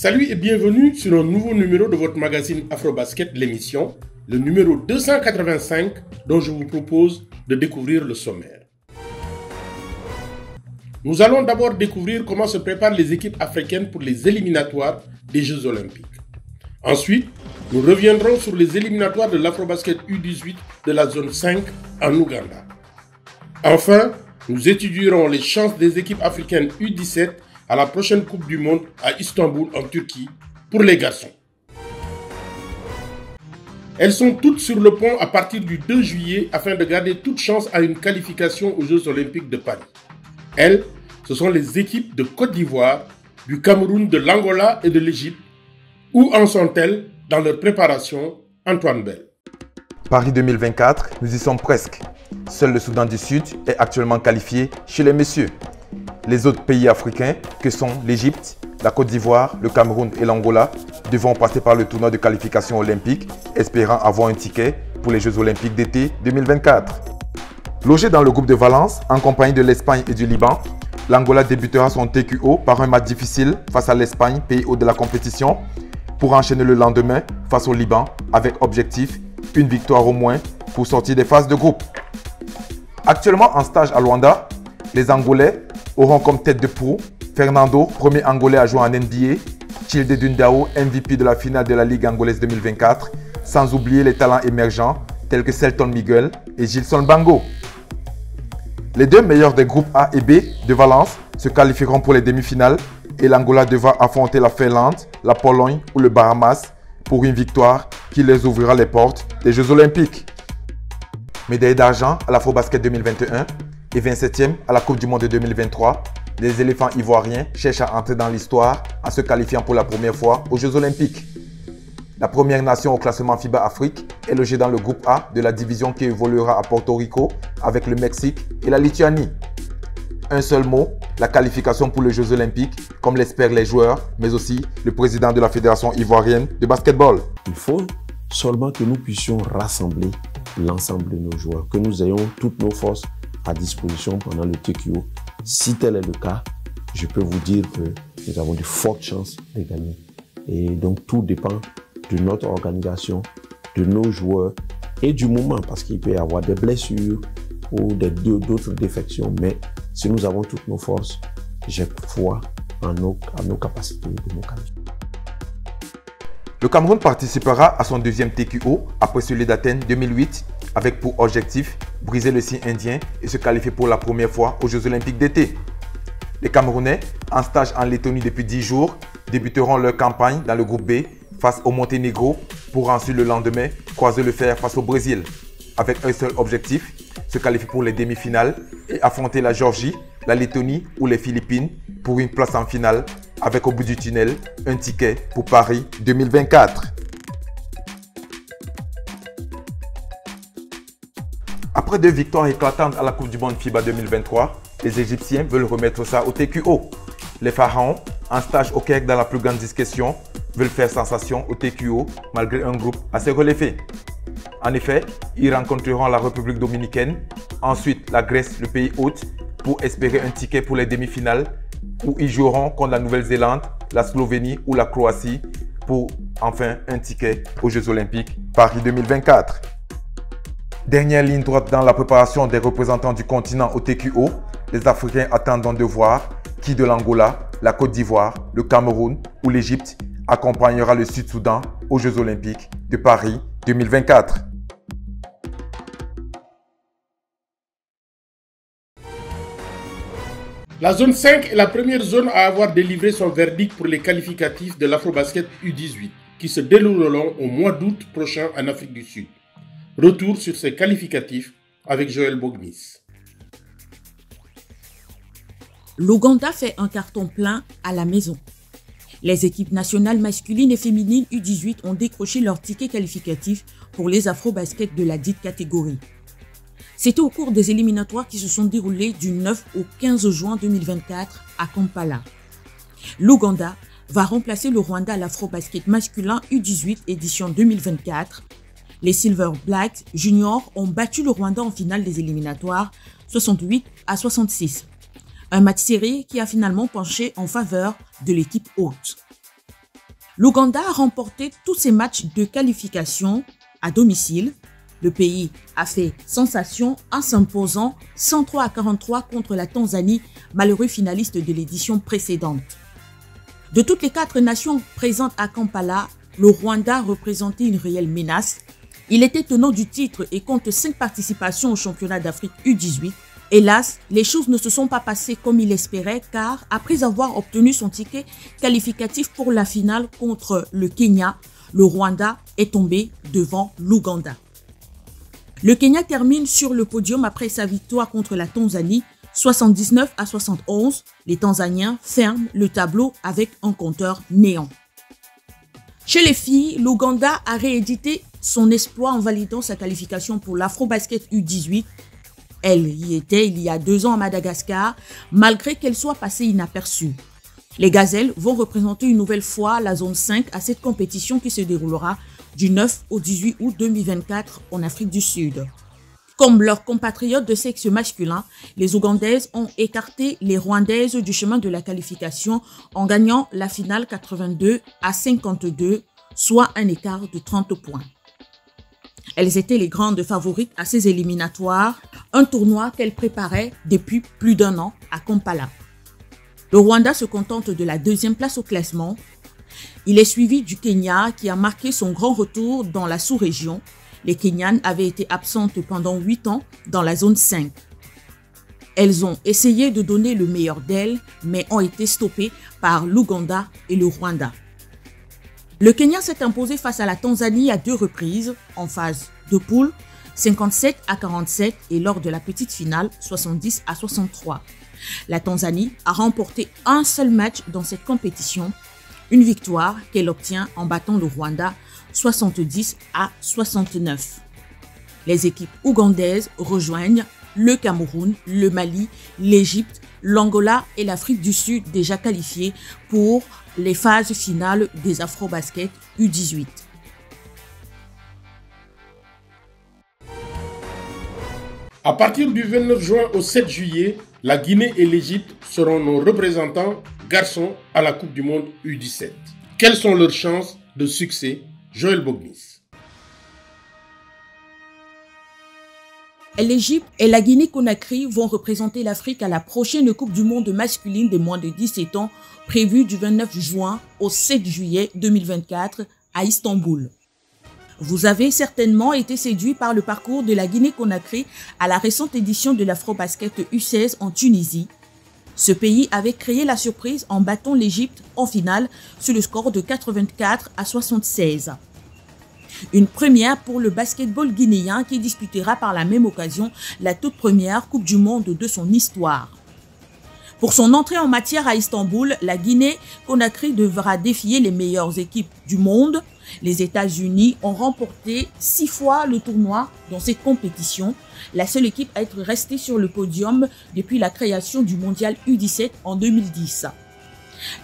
Salut et bienvenue sur un nouveau numéro de votre magazine Afrobasket, l'émission, le numéro 285 dont je vous propose de découvrir le sommaire. Nous allons d'abord découvrir comment se préparent les équipes africaines pour les éliminatoires des Jeux Olympiques. Ensuite, nous reviendrons sur les éliminatoires de l'Afrobasket U18 de la zone 5 en Ouganda. Enfin, nous étudierons les chances des équipes africaines U17 à la prochaine Coupe du Monde à Istanbul en Turquie pour les garçons. Elles sont toutes sur le pont à partir du 2 juillet afin de garder toute chance à une qualification aux Jeux Olympiques de Paris. Elles, ce sont les équipes de Côte d'Ivoire, du Cameroun, de l'Angola et de l'Égypte. Où en sont-elles dans leur préparation? Antoine Bell. Paris 2024, nous y sommes presque. Seul le Soudan du Sud est actuellement qualifié chez les messieurs. Les autres pays africains, que sont l'Égypte, la Côte d'Ivoire, le Cameroun et l'Angola, devront passer par le tournoi de qualification olympique, espérant avoir un ticket pour les Jeux Olympiques d'été 2024. Logé dans le groupe de Valence, en compagnie de l'Espagne et du Liban, l'Angola débutera son TQO par un match difficile face à l'Espagne, pays hôte de la compétition, pour enchaîner le lendemain face au Liban avec objectif une victoire au moins pour sortir des phases de groupe. Actuellement en stage à Luanda, les Angolais auront comme tête de proue Fernando, premier Angolais à jouer en NBA, Childe Dundao, MVP de la finale de la Ligue angolaise 2024, sans oublier les talents émergents tels que Selton Miguel et Gilson Bango. Les deux meilleurs des groupes A et B de Valence se qualifieront pour les demi-finales et l'Angola devra affronter la Finlande, la Pologne ou le Bahamas pour une victoire qui les ouvrira les portes des Jeux Olympiques. Médaille d'argent à l'Afrobasket 2021 et 27e à la Coupe du Monde de 2023, les éléphants ivoiriens cherchent à entrer dans l'histoire en se qualifiant pour la première fois aux Jeux Olympiques. La première nation au classement FIBA Afrique est logée dans le groupe A de la division qui évoluera à Porto Rico avec le Mexique et la Lituanie. Un seul mot, la qualification pour les Jeux Olympiques, comme l'espèrent les joueurs, mais aussi le président de la Fédération ivoirienne de basketball. Il faut seulement que nous puissions rassembler l'ensemble de nos joueurs, que nous ayons toutes nos forces à disposition pendant le TQO. Si tel est le cas, je peux vous dire que nous avons de fortes chances de gagner. Et donc tout dépend de notre organisation, de nos joueurs et du moment, parce qu'il peut y avoir des blessures ou d'autres défections. Mais si nous avons toutes nos forces, j'ai foi en nos capacités de nous qualifier. Le Cameroun participera à son deuxième TQO après celui d'Athènes 2008 avec pour objectif briser le signe indien et se qualifier pour la première fois aux Jeux Olympiques d'été. Les Camerounais, en stage en Lettonie depuis 10 jours, débuteront leur campagne dans le groupe B face au Monténégro pour ensuite le lendemain croiser le fer face au Brésil. Avec un seul objectif, se qualifier pour les demi-finales et affronter la Géorgie, la Lettonie ou les Philippines pour une place en finale avec au bout du tunnel un ticket pour Paris 2024. Après 2 victoires éclatantes à la Coupe du Monde FIBA 2023, les Égyptiens veulent remettre ça au TQO. Les Pharaons, en stage au Caire dans la plus grande discrétion, veulent faire sensation au TQO malgré un groupe assez relevé. En effet, ils rencontreront la République dominicaine, ensuite la Grèce, le pays hôte, pour espérer un ticket pour les demi-finales, où ils joueront contre la Nouvelle-Zélande, la Slovénie ou la Croatie pour enfin un ticket aux Jeux Olympiques Paris 2024. Dernière ligne droite dans la préparation des représentants du continent au TQO, les Africains attendent donc de voir qui de l'Angola, la Côte d'Ivoire, le Cameroun ou l'Égypte accompagnera le Sud-Soudan aux Jeux Olympiques de Paris 2024. La zone 5 est la première zone à avoir délivré son verdict pour les qualificatifs de l'Afrobasket U18 qui se dérouleront au mois d'août prochain en Afrique du Sud. Retour sur ces qualificatifs avec Joël Bognis. L'Ouganda fait un carton plein à la maison. Les équipes nationales masculines et féminines U18 ont décroché leur ticket qualificatif pour les Afrobasket de la dite catégorie. C'était au cours des éliminatoires qui se sont déroulés du 9 au 15 juin 2024 à Kampala. L'Ouganda va remplacer le Rwanda à l'Afrobasket masculin U18 édition 2024. Les Silver Blacks Juniors ont battu le Rwanda en finale des éliminatoires 68-66. Un match serré qui a finalement penché en faveur de l'équipe hôte. L'Ouganda a remporté tous ses matchs de qualification à domicile. Le pays a fait sensation en s'imposant 103-43 contre la Tanzanie, malheureux finaliste de l'édition précédente. De toutes les 4 nations présentes à Kampala, le Rwanda représentait une réelle menace. Il était tenant du titre et compte 5 participations au championnat d'Afrique U18. Hélas, les choses ne se sont pas passées comme il espérait car après avoir obtenu son ticket qualificatif pour la finale contre le Kenya, le Rwanda est tombé devant l'Ouganda. Le Kenya termine sur le podium après sa victoire contre la Tanzanie, 79-71. Les Tanzaniens ferment le tableau avec un compteur néant. Chez les filles, l'Ouganda a réédité son exploit en validant sa qualification pour l'Afrobasket U18. Elle y était il y a 2 ans à Madagascar, malgré qu'elle soit passée inaperçue. Les Gazelles vont représenter une nouvelle fois la zone 5 à cette compétition qui se déroulera du 9 au 18 août 2024 en Afrique du Sud. Comme leurs compatriotes de sexe masculin, les Ougandaises ont écarté les Rwandaises du chemin de la qualification en gagnant la finale 82-52, soit un écart de 30 points. Elles étaient les grandes favorites à ces éliminatoires, un tournoi qu'elles préparaient depuis plus d'1 an à Kampala. Le Rwanda se contente de la 2e place au classement. Il est suivi du Kenya qui a marqué son grand retour dans la sous-région. Les Kenyanes avaient été absentes pendant 8 ans dans la zone 5. Elles ont essayé de donner le meilleur d'elles, mais ont été stoppées par l'Ouganda et le Rwanda. Le Kenya s'est imposé face à la Tanzanie à 2 reprises, en phase de poule, 57-47 et lors de la petite finale, 70-63. La Tanzanie a remporté un seul match dans cette compétition, une victoire qu'elle obtient en battant le Rwanda 70-69. Les équipes ougandaises rejoignent le Cameroun, le Mali, l'Égypte, l'Angola et l'Afrique du Sud déjà qualifiées pour les phases finales des Afrobasket U18. À partir du 29 juin au 7 juillet, la Guinée et l'Égypte seront nos représentants garçons à la Coupe du Monde U17. Quelles sont leurs chances de succès? Joël Bognis. L'Égypte et la Guinée-Conakry vont représenter l'Afrique à la prochaine Coupe du Monde masculine des moins de 17 ans, prévue du 29 juin au 7 juillet 2024 à Istanbul. Vous avez certainement été séduit par le parcours de la Guinée-Conakry à la récente édition de l'Afrobasket U16 en Tunisie. Ce pays avait créé la surprise en battant l'Égypte en finale sur le score de 84-76. Une première pour le basketball guinéen qui disputera par la même occasion la toute première Coupe du Monde de son histoire. Pour son entrée en matière à Istanbul, la Guinée-Conakry devra défier les meilleures équipes du monde. Les États-Unis ont remporté 6 fois le tournoi dans cette compétition, la seule équipe à être restée sur le podium depuis la création du mondial U17 en 2010.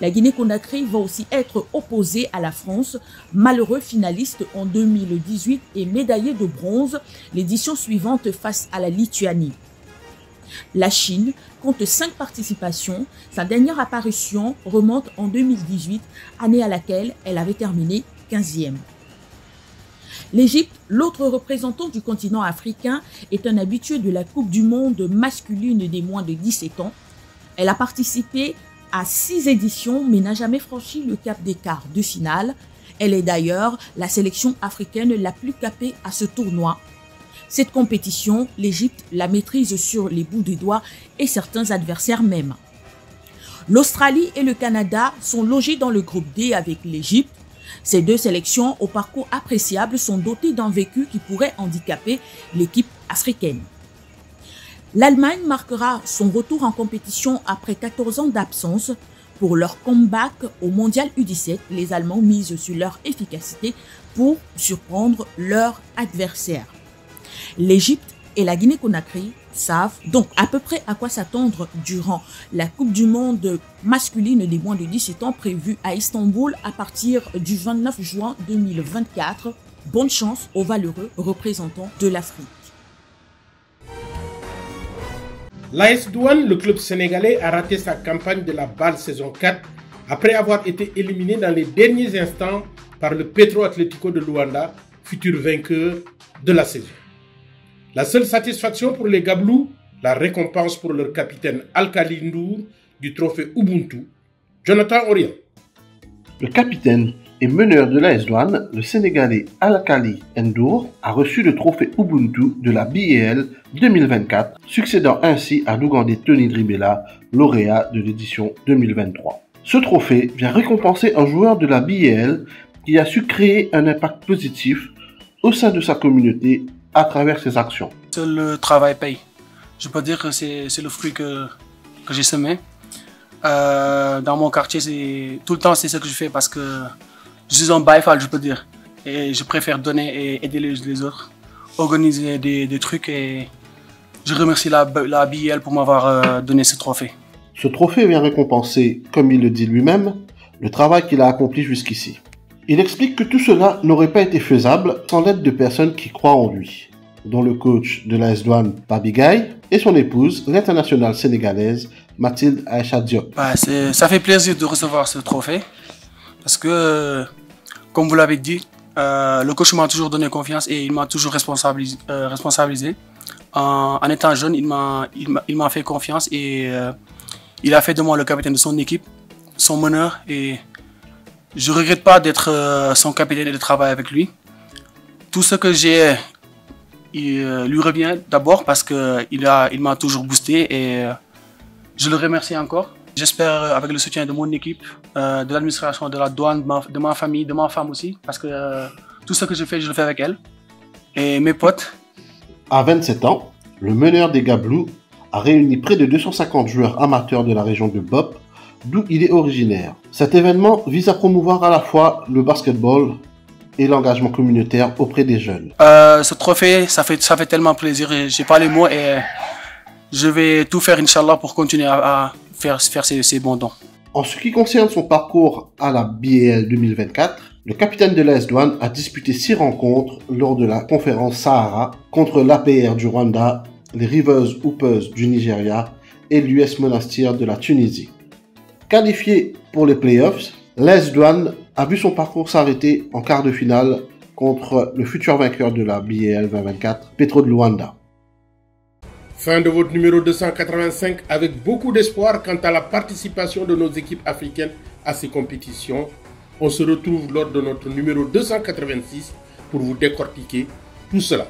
La Guinée-Conakry va aussi être opposée à la France, malheureux finaliste en 2018 et médaillé de bronze l'édition suivante face à la Lituanie. La Chine compte 5 participations. Sa dernière apparition remonte en 2018, année à laquelle elle avait terminé 15e. L'Égypte, l'autre représentant du continent africain, est un habitué de la Coupe du Monde masculine des moins de 17 ans. Elle a participé à 6 éditions mais n'a jamais franchi le cap des quarts de finale. Elle est d'ailleurs la sélection africaine la plus capée à ce tournoi. Cette compétition, l'Égypte la maîtrise sur les bouts des doigts et certains adversaires même. L'Australie et le Canada sont logés dans le groupe D avec l'Égypte. Ces 2 sélections au parcours appréciable sont dotées d'un vécu qui pourrait handicaper l'équipe africaine. L'Allemagne marquera son retour en compétition après 14 ans d'absence. Pour leur comeback au mondial U17, les Allemands misent sur leur efficacité pour surprendre leur adversaire. L'Égypte et la Guinée-Conakry savent donc à peu près à quoi s'attendre durant la Coupe du Monde masculine des moins de 17 ans prévue à Istanbul à partir du 29 juin 2024. Bonne chance aux valeureux représentants de l'Afrique. L'AS Douane, le club sénégalais, a raté sa campagne de la BAL saison 4 après avoir été éliminé dans les derniers instants par le Petro Atlético de Luanda, futur vainqueur de la saison. La seule satisfaction pour les Gablous, la récompense pour leur capitaine Alkali Ndour du trophée Ubuntu, Jonathan Orient. Le capitaine et meneur de l'AS Douanes, le Sénégalais Alkali Ndour, a reçu le trophée Ubuntu de la BAL 2024, succédant ainsi à l'Ougandais Tony Dribella, lauréat de l'édition 2023. Ce trophée vient récompenser un joueur de la BAL qui a su créer un impact positif au sein de sa communauté à travers ses actions. Seul le travail paye. Je peux dire que c'est le fruit que j'ai semé. Dans mon quartier, tout le temps, c'est ce que je fais parce que je suis un baïfal, je peux dire. Et je préfère donner et aider les autres, organiser des trucs et je remercie la BAL pour m'avoir donné ce trophée. Ce trophée vient récompenser, comme il le dit lui-même, le travail qu'il a accompli jusqu'ici. Il explique que tout cela n'aurait pas été faisable sans l'aide de personnes qui croient en lui, dont le coach de l'AS Douanes, Papi Gaye, et son épouse, l'internationale sénégalaise, Mathilde Aïcha Diop. Ça fait plaisir de recevoir ce trophée, parce que, comme vous l'avez dit, le coach m'a toujours donné confiance et il m'a toujours responsabilisé. En étant jeune, il m'a fait confiance et il a fait de moi le capitaine de son équipe, son meneur, et je ne regrette pas d'être son capitaine et de travailler avec lui. Tout ce que j'ai, il lui revient d'abord parce qu'il m'a toujours boosté et je le remercie encore. J'espère avec le soutien de mon équipe, de l'administration, de la douane, de ma famille, de ma femme aussi, parce que tout ce que je le fais avec elle et mes potes. À 27 ans, le meneur des Gablous a réuni près de 250 joueurs amateurs de la région de Bop, d'où il est originaire. Cet événement vise à promouvoir à la fois le basketball et l'engagement communautaire auprès des jeunes. Ce trophée, ça fait tellement plaisir. J'ai pas les mots et je vais tout faire, Inch'Allah, pour continuer à faire ces bons dons. En ce qui concerne son parcours à la BAL 2024, le capitaine de l'AS Douanes a disputé 6 rencontres lors de la conférence Sahara contre l'APR du Rwanda, les Rivers Hoopers du Nigeria et l'US Monastir de la Tunisie. Qualifié pour les playoffs, l'AS Douanes a vu son parcours s'arrêter en quart de finale contre le futur vainqueur de la BAL 2024, Petro de Luanda. Fin de votre numéro 285 avec beaucoup d'espoir quant à la participation de nos équipes africaines à ces compétitions. On se retrouve lors de notre numéro 286 pour vous décortiquer tout cela.